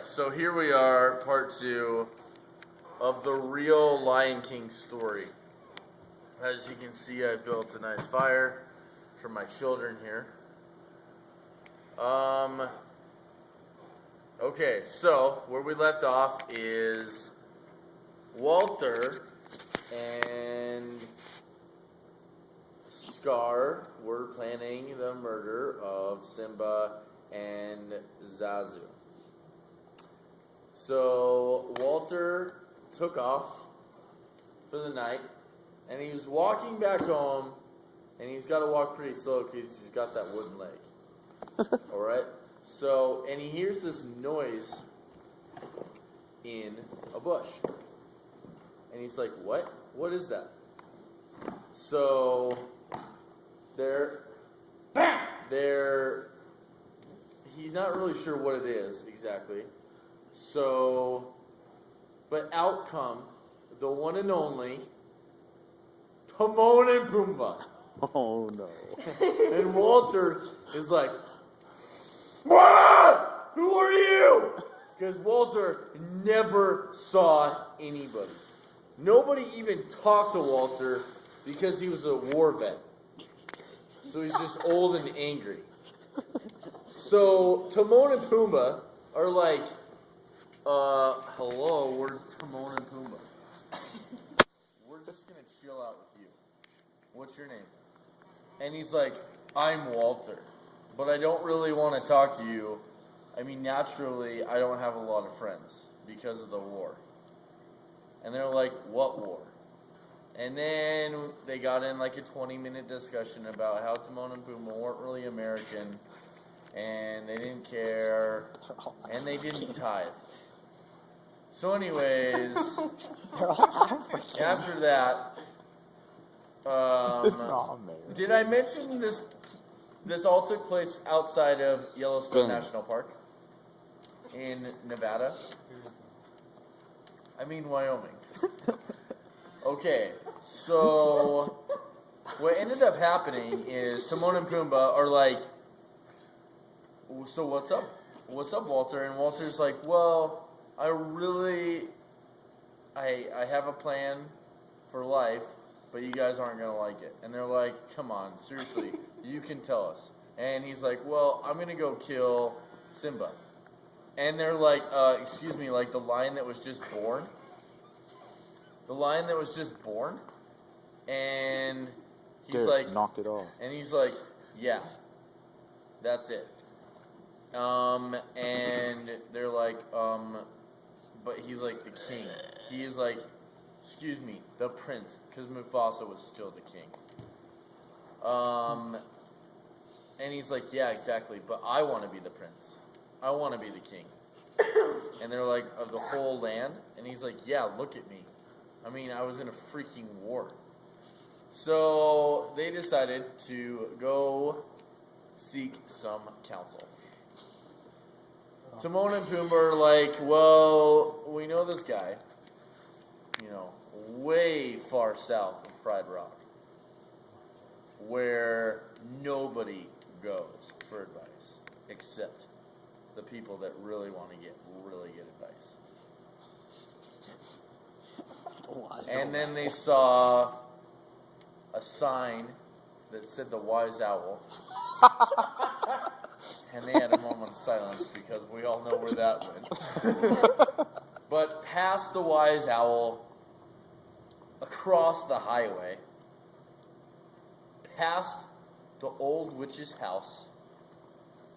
so here we are, part 2 of the real Lion King story. As you can see, I built a nice fire for my children here. Okay, so where we left off is Walter and Scar were planning the murder of Simba and Zazu. So Walter took off for the night, and he was walking back home, and he's got to walk pretty slow because he's got that wooden leg. All right? So, and he hears this noise in a bush. And he's like, what? What is that? So, he's not really sure what it is exactly. So, but out come the one and only Timon and Pumbaa. Oh no. And Walter is like, what? Who are you? Because Walter never saw anybody. Nobody even talked to Walter because he was a war vet. So he's just old and angry. So Timon and Pumbaa are like, hello, we're Timon and Pumbaa. We're just going to chill out with you. What's your name? And he's like, I'm Walter, but I don't really want to talk to you. I mean, naturally, I don't have a lot of friends because of the war. And they're like, what war? And then they got in like a 20-minute discussion about how Timon and Pumbaa weren't really American, and they didn't care, and they didn't tithe. So anyways, after that, did I mention this? This all took place outside of Yellowstone National Park in Nevada. I mean Wyoming. Okay, so what ended up happening is Timon and Pumbaa are like, so what's up? What's up, Walter? And Walter's like, well, I have a plan for life, but you guys aren't going to like it. And they're like, come on, seriously, you can tell us. And he's like, well, I'm going to go kill Simba. And they're like, excuse me, like the lion that was just born? The lion that was just born? And he's like, knock it off. And he's like, yeah, that's it. And they're like, but he's like the king. He is like, excuse me, the prince, because Mufasa was still the king. And he's like, yeah, exactly, but I want to be the prince. I want to be the king. And they're like, of the whole land? And he's like, yeah, look at me. I mean, I was in a freaking war. So they decided to go seek some counsel. Timon and Pumbaa are like, well, we know this guy, way far south of Pride Rock, where nobody goes for advice except the people that really want to get really good advice. And then they saw a sign that said the Wise Owl. And they had a moment of silence because we all know where that went. But past the Wise Owl, across the highway, past the old witch's house,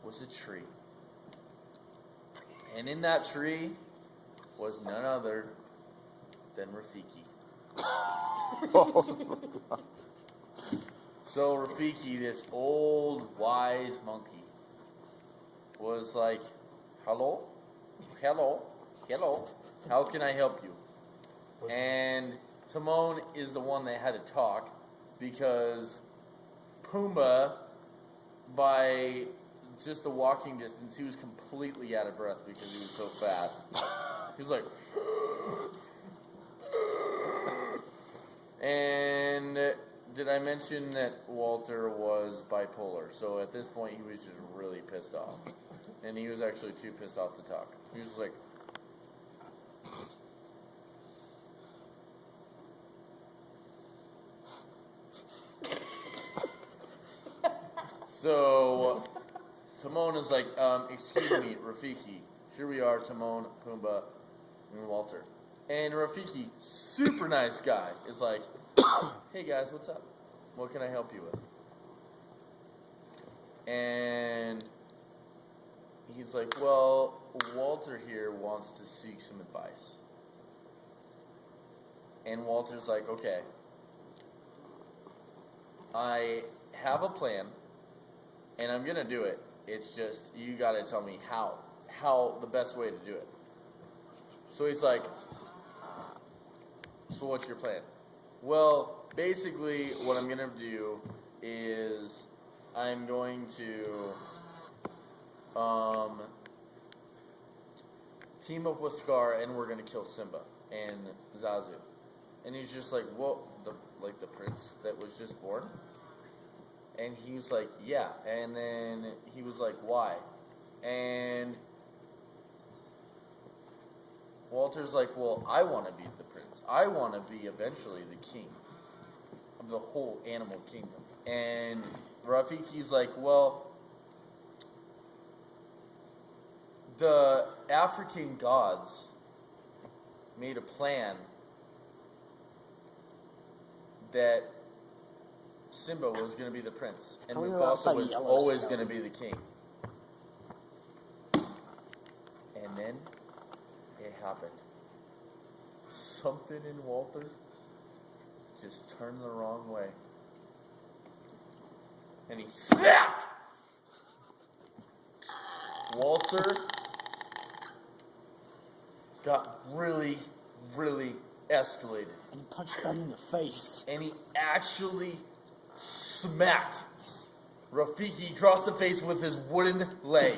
was a tree. And in that tree was none other than Rafiki. So Rafiki, this old wise monkey, was like, hello, how can I help you? And Timon is the one that had to talk because Pumbaa, by just the walking distance, he was completely out of breath because he was so fast. He was like, and did I mention that Walter was bipolar? So at this point, he was just really pissed off. And he was actually too pissed off to talk. He was just like... So, Timon is like, excuse me, Rafiki. Here we are, Timon, Pumbaa, and Walter. And Rafiki, super nice guy, is like, hey guys, what's up? What can I help you with? And he's like, well, Walter here wants to seek some advice. And Walter's like, okay, I have a plan, and I'm going to do it. It's just, you got to tell me how the best way to do it. So he's like, so what's your plan? Well, basically, what I'm going to do is I'm going to team up with Scar, and we're going to kill Simba and Zazu. And he's just like, well, the prince that was just born? And he was like, yeah. And then he was like, why? And Walter's like, well, I want to be the prince. I want to be eventually the king of the whole animal kingdom. And Rafiki's like, well, the African gods made a plan that Simba was going to be the prince, and Mufasa was always going to be the king. And then it happened. Something in Walter just turned the wrong way. And he snapped! Walter got really, really escalated. And he punched Ben in the face. And he actually smacked Rafiki across the face with his wooden leg.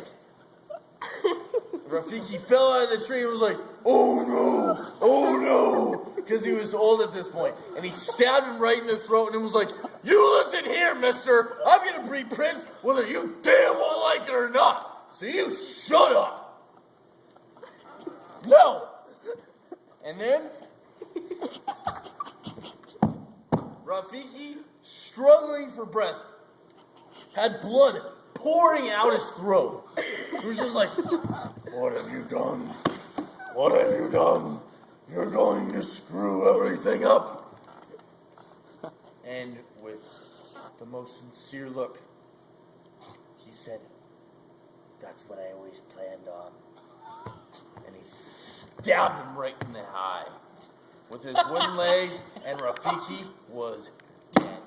Rafiki fell out of the tree and was like, oh no, because he was old at this point. And he stabbed him right in the throat and was like, you listen here, mister, I'm going to be prince whether you damn well like it or not. So you shut up. No. And then Rafiki, struggling for breath, had blood pouring out his throat. He was just like, what have you done? What have you done? You're going to screw everything up. And with the most sincere look, he said, that's what I always planned on. And he stabbed him right in the eye with his wooden leg, and Rafiki was dead.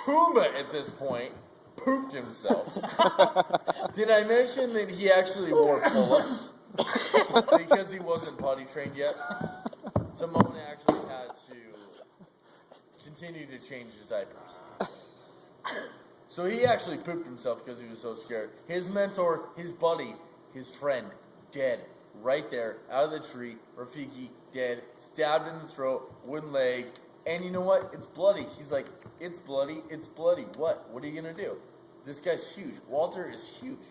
Pumbaa, at this point, pooped himself. Did I mention that he actually wore pull-ups? Because he wasn't potty trained yet. Timon actually had to continue to change his diapers. So he actually pooped himself because he was so scared. His mentor, his buddy, his friend, dead. Right there, out of the tree, Rafiki, dead, stabbed in the throat, wooden leg, and you know what? It's bloody. He's like, it's bloody, it's bloody. What? What are you going to do? This guy's huge. Walter is huge.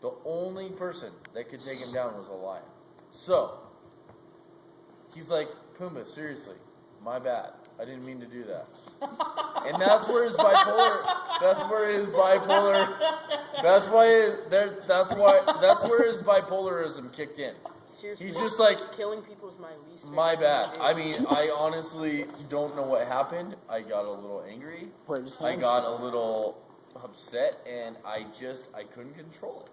The only person that could take him down was a lion. So, he's like, Pumbaa, seriously, my bad. I didn't mean to do that. And that's where his bipolar, that's where his bipolarism kicked in. Seriously, He's just like, killing people is my least favorite. My bad. I mean, I honestly don't know what happened. I got a little angry. I got a little upset, and I couldn't control it.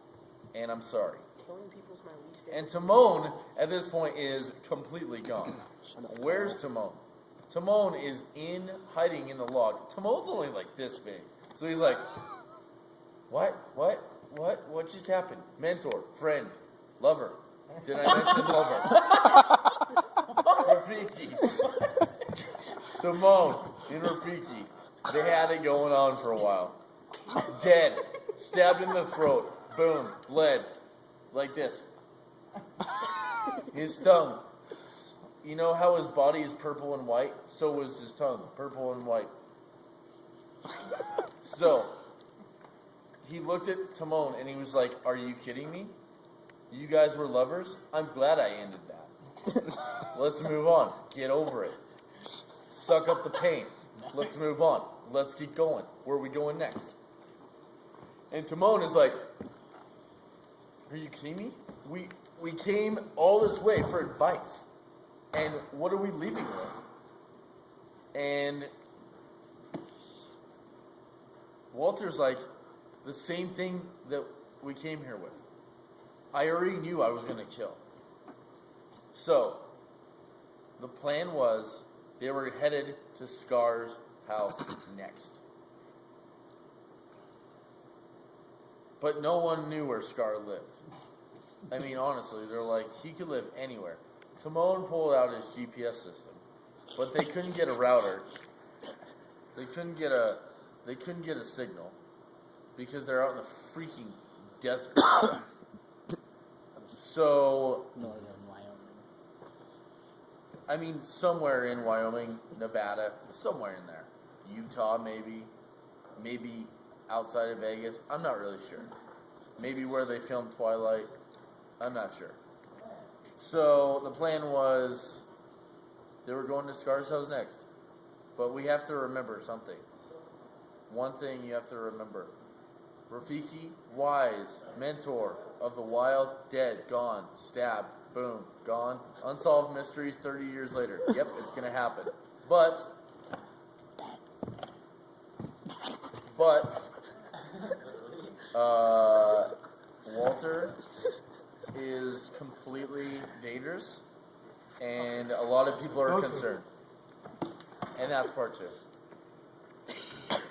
And I'm sorry. Killing people is my least favorite. And Timon, at this point, is completely gone. Where's Timon? Timon is hiding in the log. Timon's only like this big. So he's like, what just happened? Mentor, friend, lover. Did I mention lover? Rafiki. Timon and Rafiki. They had it going on for a while. Dead. Stabbed in the throat. Boom. Bled. Like this. His tongue you know how his body is purple and white? So was his tongue, purple and white. So, he looked at Timon and he was like, "Are you kidding me? You guys were lovers? I'm glad I ended that. Let's move on. Get over it. Suck up the pain. Let's move on. Let's keep going. Where are we going next?" And Timon is like, "Are you kidding me? We came all this way for advice. And what are we leaving with?" And Walter's like, "The same thing that we came here with. I already knew I was going to kill." So, the plan was they were headed to Scar's house next. But no one knew where Scar lived. I mean, honestly, they're like, he could live anywhere. Timon pulled out his GPS system, but they couldn't get a router. They couldn't get a signal because they're out in the freaking desert. So, Northern Wyoming. I mean, somewhere in Wyoming, Nevada, somewhere in there. Utah, maybe outside of Vegas. I'm not really sure. Maybe where they filmed Twilight. I'm not sure. So the plan was they were going to Scar's house next. But we have to remember something. One thing you have to remember. Rafiki, wise, mentor of the wild, dead, gone, stabbed, boom, gone. Unsolved mysteries 30 years later. Yep, it's going to happen. But Walter is completely dangerous, and a lot of people are concerned. And that's part 2.